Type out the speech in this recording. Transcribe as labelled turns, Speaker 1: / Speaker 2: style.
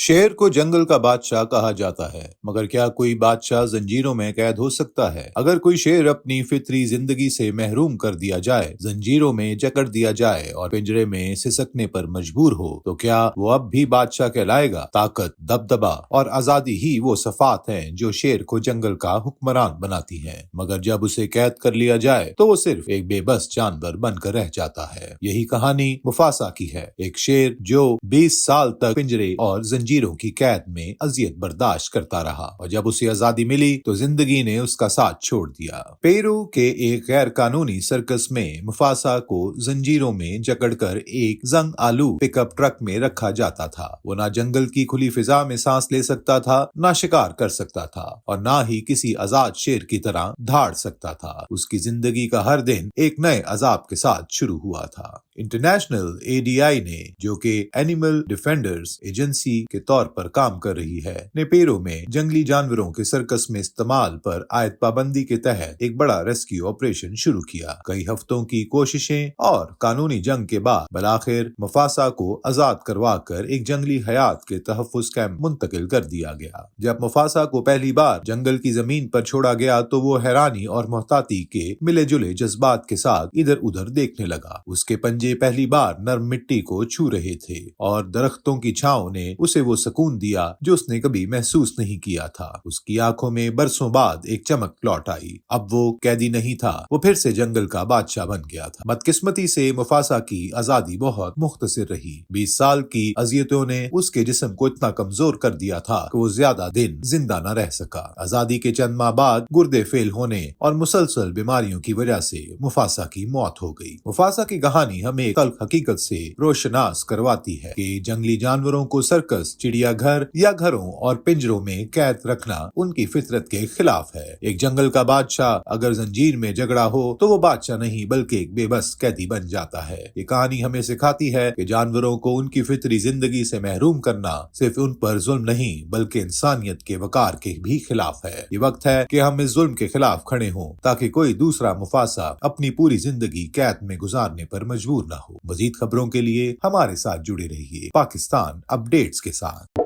Speaker 1: شیر کو جنگل کا بادشاہ کہا جاتا ہے، مگر کیا کوئی بادشاہ زنجیروں میں قید ہو سکتا ہے؟ اگر کوئی شیر اپنی فطری زندگی سے محروم کر دیا جائے، زنجیروں میں جکڑ دیا جائے اور پنجرے میں سسکنے پر مجبور ہو، تو کیا وہ اب بھی بادشاہ کہلائے گا؟ طاقت، دبدبا اور آزادی ہی وہ صفات ہیں جو شیر کو جنگل کا حکمران بناتی ہیں، مگر جب اسے قید کر لیا جائے تو وہ صرف ایک بے بس جانور بن کر رہ جاتا ہے۔ یہی کہانی مفاسا کی ہے، ایک شیر جو 20 سال تک پنجرے اور زنجیروں کی قید میں اذیت برداشت کرتا رہا، اور جب اسے آزادی ملی تو زندگی نے اس کا ساتھ چھوڑ دیا۔ پیرو کے ایک غیر قانونی سرکس میں مفاسا کو زنجیروں میں جکڑ کر ایک زنگ آلو پک اپ ٹرک میں رکھا جاتا تھا۔ وہ نہ جنگل کی کھلی فضا میں سانس لے سکتا تھا، نہ شکار کر سکتا تھا، اور نہ ہی کسی آزاد شیر کی طرح دھاڑ سکتا تھا۔ اس کی زندگی کا ہر دن ایک نئے عذاب کے ساتھ شروع ہوا تھا۔ انٹرنیشنل ADI نے، جو کہ اینیمل ڈیفینڈرز ایجنسی کے طور پر کام کر رہی ہے، نے پیرو میں جنگلی جانوروں کے سرکس میں استعمال پر عائد پابندی کے تحت ایک بڑا ریسکیو آپریشن شروع کیا۔ کئی ہفتوں کی کوششیں اور قانونی جنگ کے بعد بالآخر مفاسا کو آزاد کروا کر ایک جنگلی حیات کے تحفظ کیمپ منتقل کر دیا گیا۔ جب مفاسا کو پہلی بار جنگل کی زمین پر چھوڑا گیا تو وہ حیرانی اور محتاطی کے ملے جلے جذبات کے ساتھ ادھر ادھر دیکھنے لگا۔ اس کے پنجے پہلی بار نرم مٹی کو چھو رہے تھے، اور درختوں کی چھاؤں نے اسے وہ سکون دیا جو اس نے کبھی محسوس نہیں کیا تھا۔ اس کی آنکھوں میں برسوں بعد ایک چمک لوٹ آئی۔ اب وہ قیدی نہیں تھا، وہ پھر سے جنگل کا بادشاہ بن گیا تھا۔ بدقسمتی سے مفاسا کی آزادی بہت مختصر رہی۔ 20 سال کی اذیتوں نے اس کے جسم کو اتنا کمزور کر دیا تھا کہ وہ زیادہ دن زندہ نہ رہ سکا۔ آزادی کے چند ماہ بعد گردے فیل ہونے اور مسلسل بیماریوں کی وجہ سے مفاسا کی موت ہو گئی۔ مفاسا کی کہانی ہمیں ایک تلخ حقیقت سے روشناس کرواتی ہے کہ جنگلی جانوروں کو سرکس، چڑیا گھر یا گھروں اور پنجروں میں قید رکھنا ان کی فطرت کے خلاف ہے۔ ایک جنگل کا بادشاہ اگر زنجیر میں جگڑا ہو تو وہ بادشاہ نہیں بلکہ ایک بے بس قیدی بن جاتا ہے۔ یہ کہانی ہمیں سکھاتی ہے کہ جانوروں کو ان کی فطری زندگی سے محروم کرنا صرف ان پر ظلم نہیں بلکہ انسانیت کے وقار کے بھی خلاف ہے۔ یہ وقت ہے کہ ہم اس ظلم کے خلاف کھڑے ہوں تاکہ کوئی دوسرا مفاسا اپنی پوری زندگی قید میں گزارنے پر مجبور نہ ہو۔ مزید خبروں کے لیے ہمارے ساتھ جڑے رہیے پاکستان اپ ڈیٹس کے ساتھ۔